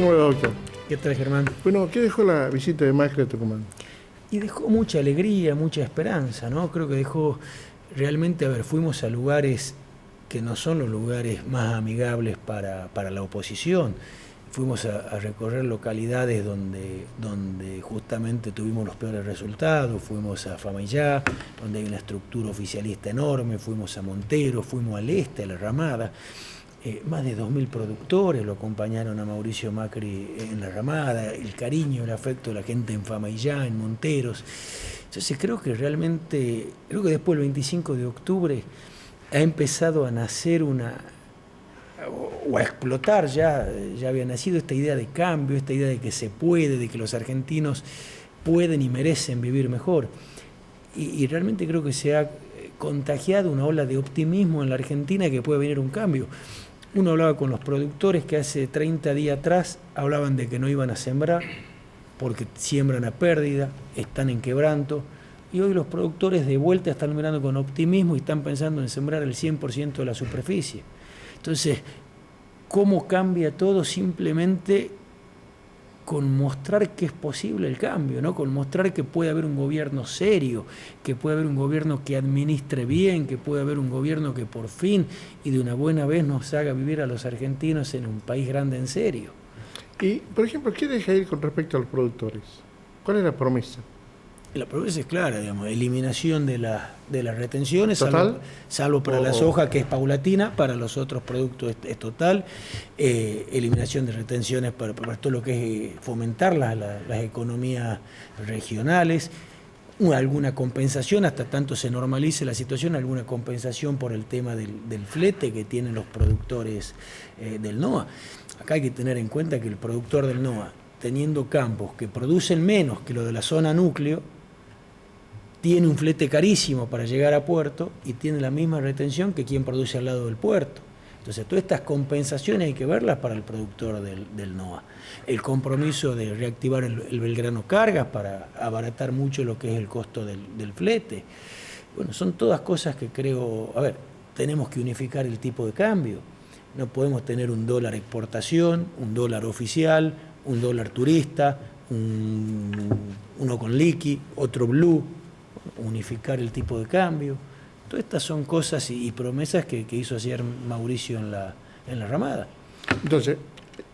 ¿Cómo le va, doctor? ¿Qué tal, Germán? Bueno, ¿qué dejó la visita de Macri a Tucumán? Y dejó mucha alegría, mucha esperanza, ¿no? Creo que dejó realmente, fuimos a lugares que no son los lugares más amigables para la oposición. Fuimos a recorrer localidades donde justamente tuvimos los peores resultados, fuimos a Famillá, donde hay una estructura oficialista enorme, fuimos a Montero, fuimos al este, a La Ramada. Más de 2.000 productores lo acompañaron a Mauricio Macri en La Ramada, el cariño, el afecto de la gente en Famillá, en Monteros. Entonces creo que después del 25 de octubre ha empezado a nacer o a explotar, ya había nacido esta idea de cambio, esta idea de que se puede, de que los argentinos pueden y merecen vivir mejor. Y realmente creo que se ha contagiado una ola de optimismo en la Argentina que puede venir un cambio. Uno hablaba con los productores que hace 30 días atrás hablaban de que no iban a sembrar porque siembran a pérdida, están en quebranto, y hoy los productores de vuelta están mirando con optimismo y están pensando en sembrar el 100% de la superficie. Entonces, ¿cómo cambia todo? Simplemente con mostrar que es posible el cambio, ¿no? Con mostrar que puede haber un gobierno serio, que puede haber un gobierno que administre bien, que puede haber un gobierno que por fin y de una buena vez nos haga vivir a los argentinos en un país grande en serio. Y, por ejemplo, ¿qué deja ir con respecto a los productores? ¿Cuál es la promesa? La promesa es clara, digamos, eliminación de las retenciones, ¿Total? salvo para la soja, que es paulatina, para los otros productos es total, eliminación de retenciones para todo lo que es fomentar las economías regionales, alguna compensación, hasta tanto se normalice la situación, alguna compensación por el tema del flete que tienen los productores del NOA. Acá hay que tener en cuenta que el productor del NOA, teniendo campos que producen menos que lo de la zona núcleo, tiene un flete carísimo para llegar a puerto y tiene la misma retención que quien produce al lado del puerto. Entonces, todas estas compensaciones hay que verlas para el productor del NOA. El compromiso de reactivar el Belgrano Cargas para abaratar mucho lo que es el costo del flete. Bueno, son todas cosas que creo, tenemos que unificar el tipo de cambio. No podemos tener un dólar exportación, un dólar oficial, un dólar turista, uno con liqui, otro blue, unificar el tipo de cambio. Todas estas son cosas y promesas que hizo ayer Mauricio en la Ramada. Entonces,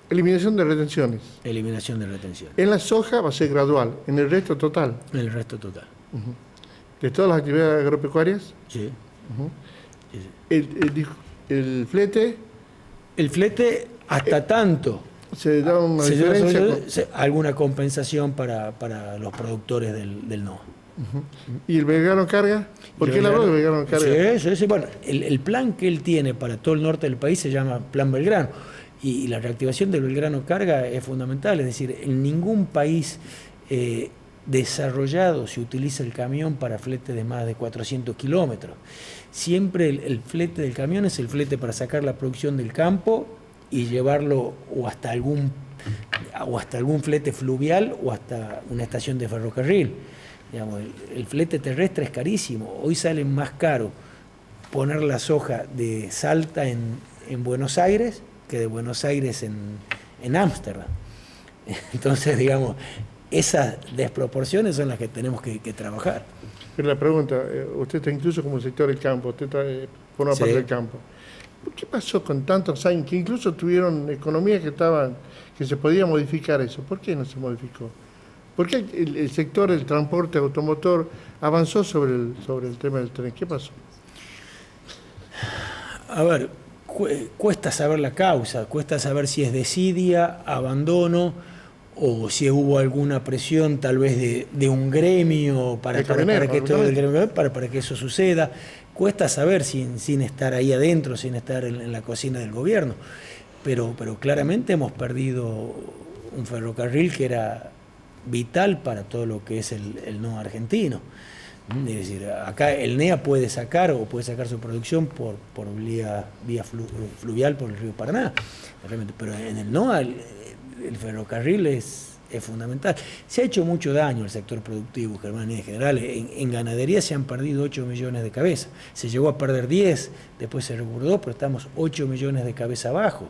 eliminación de retenciones. Eliminación de retención. En la soja va a ser gradual, en el resto total. En el resto total. ¿De todas las actividades agropecuarias? Sí. Sí, sí. El flete. El flete hasta tanto. ¿Se da una diferencia? Alguna compensación para los productores del NOA. ¿Y el Belgrano Carga? ¿Por qué él habló del Belgrano Carga? Sí. Bueno, el plan que él tiene para todo el norte del país se llama Plan Belgrano. Y la reactivación del Belgrano Carga es fundamental. Es decir, en ningún país desarrollado se utiliza el camión para flete de más de 400 kilómetros. Siempre el flete del camión es el flete para sacar la producción del campo y llevarlo o hasta algún flete fluvial o hasta una estación de ferrocarril. Digamos, el flete terrestre es carísimo. Hoy sale más caro poner la soja de Salta en Buenos Aires que de Buenos Aires en Ámsterdam. Entonces, digamos, esas desproporciones son las que tenemos que trabajar. Pero la pregunta, usted está incluso como sector del campo, usted forma parte del campo. ¿Qué pasó con tantos años que incluso tuvieron economías que se podía modificar eso? ¿Por qué no se modificó? ¿Por qué el sector del transporte automotor avanzó sobre el tema del tren? ¿Qué pasó? Cuesta saber la causa, cuesta saber si es desidia, abandono, o si hubo alguna presión tal vez de un gremio para que eso suceda. Cuesta saber sin estar ahí adentro, sin estar en la cocina del gobierno. Pero claramente hemos perdido un ferrocarril que era vital para todo lo que es el no argentino. Es decir, acá el NEA puede sacar su producción por vía fluvial por el río Paraná, pero en el NOA el ferrocarril es fundamental. Se ha hecho mucho daño al sector productivo, Germán, y en general. En ganadería se han perdido 8 millones de cabezas. Se llegó a perder 10, después se recordó, pero estamos 8 millones de cabezas abajo.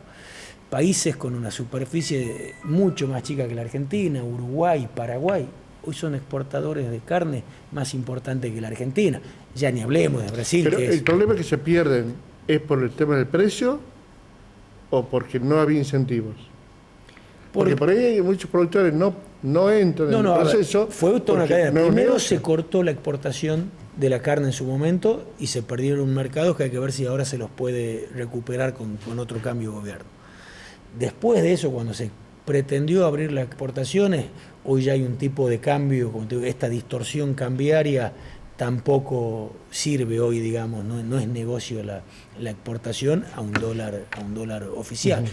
países con una superficie mucho más chica que la Argentina, Uruguay, Paraguay, hoy son exportadores de carne más importantes que la Argentina. Ya ni hablemos de Brasil. Pero el problema que se pierden es por el tema del precio o porque no había incentivos. Porque por ahí muchos productores no entran en el proceso. Fue toda una cadena. Primero se cortó la exportación de la carne en su momento y se perdieron mercados que hay que ver si ahora se los puede recuperar con otro cambio de gobierno. Después de eso, cuando se pretendió abrir las exportaciones, hoy ya hay un tipo de cambio, como te digo, esta distorsión cambiaria tampoco sirve hoy, digamos, no es negocio la exportación a un dólar oficial.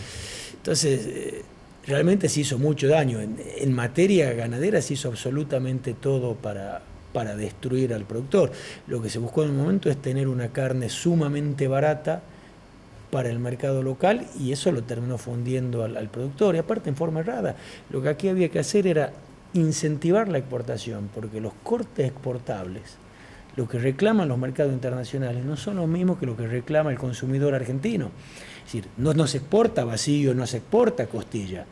Entonces, realmente se hizo mucho daño. En materia ganadera se hizo absolutamente todo para destruir al productor. Lo que se buscó en el momento es tener una carne sumamente barata para el mercado local y eso lo terminó fundiendo al productor, y aparte en forma errada. Lo que aquí había que hacer era incentivar la exportación, porque los cortes exportables, lo que reclaman los mercados internacionales, no son los mismos que lo que reclama el consumidor argentino. Es decir, no se exporta vacío, no se exporta costilla,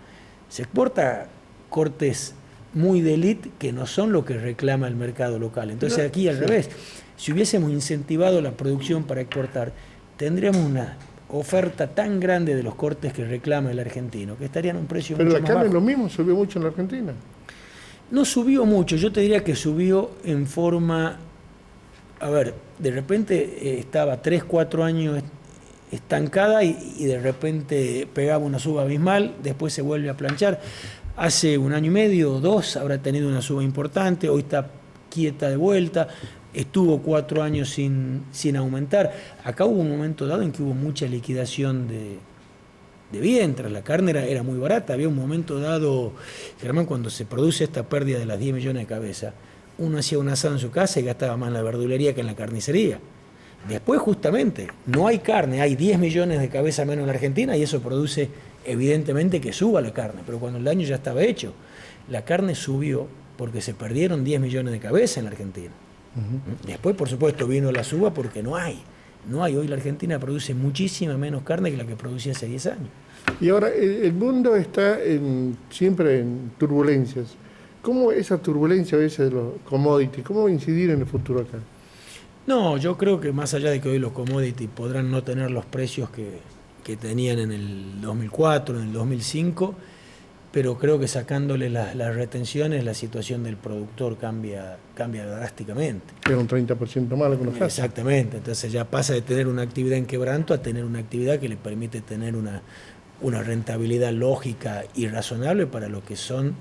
se exporta cortes muy de élite que no son lo que reclama el mercado local. Entonces aquí al revés, si hubiésemos incentivado la producción para exportar, tendríamos una oferta tan grande de los cortes que reclama el argentino, que estarían a un precio mucho más bajo. Pero la carne es lo mismo, subió mucho en la Argentina. No subió mucho, yo te diría que subió en forma, a ver, de repente estaba 3, 4 años estancada y de repente pegaba una suba abismal, después se vuelve a planchar. Hace 1 año y medio o 2 habrá tenido una suba importante, hoy está quieta de vuelta. Estuvo 4 años sin aumentar. Acá hubo un momento dado en que hubo mucha liquidación de vientres. La carne era muy barata. Había un momento dado, Germán, cuando se produce esta pérdida de las 10 millones de cabezas, uno hacía un asado en su casa y gastaba más en la verdulería que en la carnicería. Después, justamente, no hay carne, hay 10 millones de cabezas menos en la Argentina y eso produce, evidentemente, que suba la carne. Pero cuando el daño ya estaba hecho, la carne subió porque se perdieron 10 millones de cabezas en la Argentina. Después, por supuesto, vino la suba porque no hay. Hoy la Argentina produce muchísima menos carne que la que producía hace 10 años. Y ahora, el mundo está siempre en turbulencias. ¿Cómo esa turbulencia a veces de los commodities, cómo va a incidir en el futuro acá? No, yo creo que más allá de que hoy los commodities podrán no tener los precios que tenían en el 2004, en el 2005, pero creo que sacándole las retenciones la situación del productor cambia drásticamente. Era un 30% más lo que nos hace. Exactamente, entonces ya pasa de tener una actividad en quebranto a tener una actividad que le permite tener una rentabilidad lógica y razonable para lo que son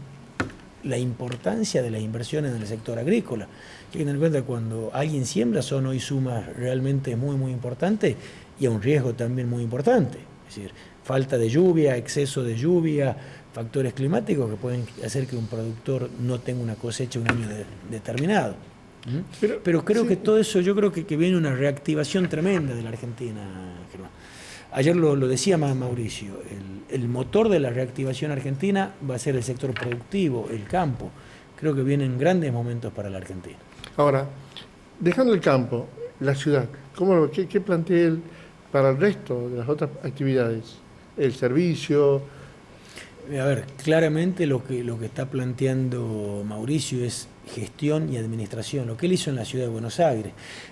la importancia de las inversiones en el sector agrícola. Hay que tener en cuenta que cuando alguien siembra son hoy sumas realmente muy, muy importantes y a un riesgo también muy importante. Es decir, falta de lluvia, exceso de lluvia, factores climáticos que pueden hacer que un productor no tenga una cosecha un año determinado. Pero creo que todo eso, yo creo que viene una reactivación tremenda de la Argentina, Germán. Ayer lo decía Mauricio, el motor de la reactivación argentina va a ser el sector productivo, el campo. Creo que vienen grandes momentos para la Argentina. Ahora, dejando el campo, la ciudad, ¿qué plantea él para el resto de las otras actividades? El servicio. A ver, claramente lo que está planteando Mauricio es gestión y administración, lo que él hizo en la ciudad de Buenos Aires.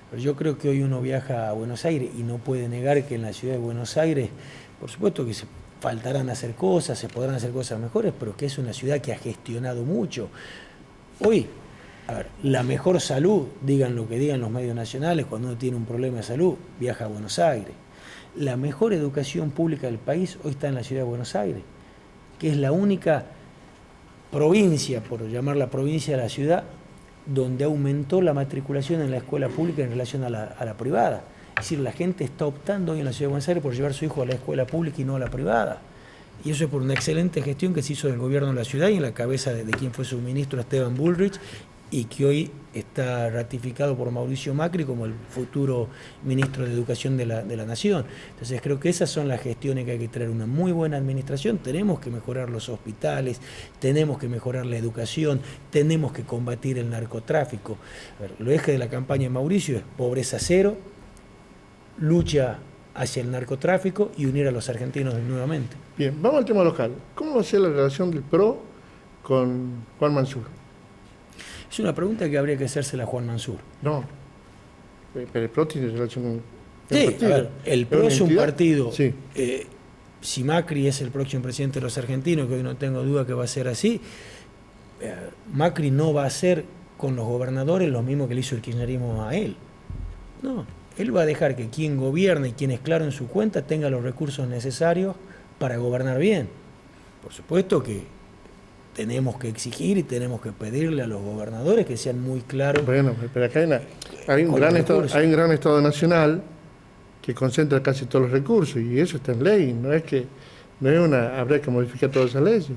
Pero yo creo que hoy uno viaja a Buenos Aires y no puede negar que en la ciudad de Buenos Aires, por supuesto que se faltarán hacer cosas, se podrán hacer cosas mejores, pero que es una ciudad que ha gestionado mucho. Hoy, a ver, la mejor salud, digan lo que digan los medios nacionales, cuando uno tiene un problema de salud, viaja a Buenos Aires. La mejor educación pública del país hoy está en la ciudad de Buenos Aires, que es la única provincia, por llamarla provincia de la ciudad, donde aumentó la matriculación en la escuela pública en relación a la privada. Es decir, la gente está optando hoy en la ciudad de Buenos Aires por llevar a su hijo a la escuela pública y no a la privada. Y eso es por una excelente gestión que se hizo del gobierno de la ciudad y en la cabeza de quien fue su ministro Esteban Bullrich, y que hoy está ratificado por Mauricio Macri como el futuro ministro de Educación de la Nación. Entonces creo que esas son las gestiones que hay que traer, una muy buena administración. Tenemos que mejorar los hospitales, tenemos que mejorar la educación, tenemos que combatir el narcotráfico. A ver, lo eje de la campaña de Mauricio es pobreza cero, lucha hacia el narcotráfico y unir a los argentinos nuevamente. Bien, vamos al tema local. ¿Cómo va a ser la relación del PRO con Juan Mansur? Es una pregunta que habría que hacérsela a Juan Mansur. No, pero el PRO tiene relación con sí, el partido. a ver, el PRO es un partido. Sí. Si Macri es el próximo presidente de los argentinos, que hoy no tengo duda que va a ser así, Macri no va a hacer con los gobernadores lo mismo que le hizo el kirchnerismo a él. No, él va a dejar que quien gobierne y quien es claro en su cuenta tenga los recursos necesarios para gobernar bien. Por supuesto que tenemos que exigir y tenemos que pedirle a los gobernadores que sean muy claros. Bueno, pero acá hay un gran Estado nacional que concentra casi todos los recursos y eso está en ley, no es habría que modificar todas esas leyes.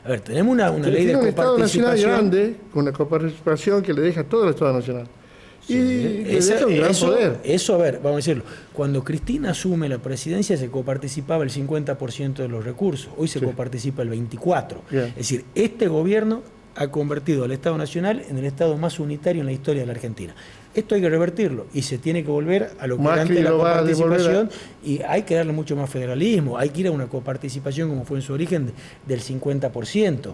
A ver, tenemos una ley de coparticipación. Un Estado nacional grande con una coparticipación que le deja todo el Estado nacional. Sí, y le deja un gran poder. Eso, a ver, vamos a decirlo. Cuando Cristina asume la presidencia se coparticipaba el 50% de los recursos. Hoy se coparticipa el 24%. Bien. Es decir, este gobierno ha convertido al Estado Nacional en el Estado más unitario en la historia de la Argentina. Esto hay que revertirlo y se tiene que volver a lo que era antes la coparticipación y hay que darle mucho más federalismo, hay que ir a una coparticipación como fue en su origen del 50%.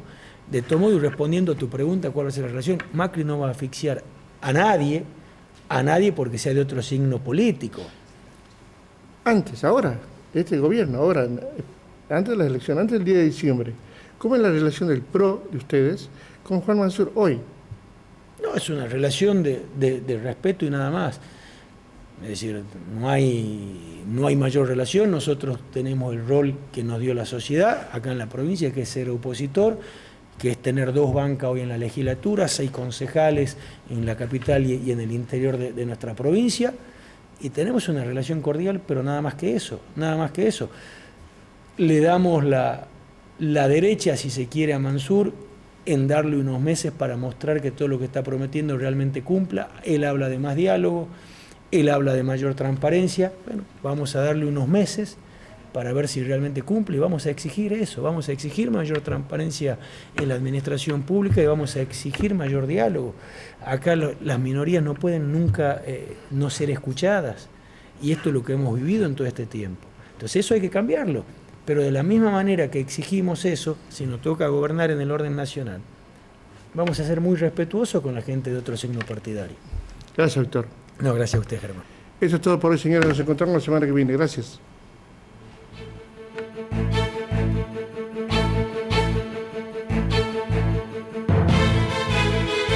De todo modo, y respondiendo a tu pregunta, ¿cuál va a ser la relación? Macri no va a asfixiar a nadie porque sea de otro signo político. Ahora, este gobierno, antes de la elección, antes del 10 de diciembre, ¿cómo es la relación del PRO de ustedes con Juan Mansur hoy? No, es una relación de respeto y nada más. Es decir, no hay mayor relación. Nosotros tenemos el rol que nos dio la sociedad acá en la provincia, que es ser opositor, que es tener 2 bancas hoy en la legislatura, 6 concejales en la capital y en el interior de nuestra provincia, y tenemos una relación cordial, pero nada más que eso, nada más que eso. Le damos la derecha, si se quiere, a Mansur en darle unos meses para mostrar que todo lo que está prometiendo realmente cumpla. Él habla de más diálogo, él habla de mayor transparencia. Bueno, vamos a darle unos meses para ver si realmente cumple y vamos a exigir eso, vamos a exigir mayor transparencia en la administración pública y vamos a exigir mayor diálogo. Acá las minorías no pueden nunca no ser escuchadas y esto es lo que hemos vivido en todo este tiempo. Entonces eso hay que cambiarlo, pero de la misma manera que exigimos eso, si nos toca gobernar en el orden nacional, vamos a ser muy respetuosos con la gente de otro signo partidario. Gracias, Víctor. No, gracias a usted, Germán. Eso es todo por hoy, señores. Nos encontramos la semana que viene. Gracias.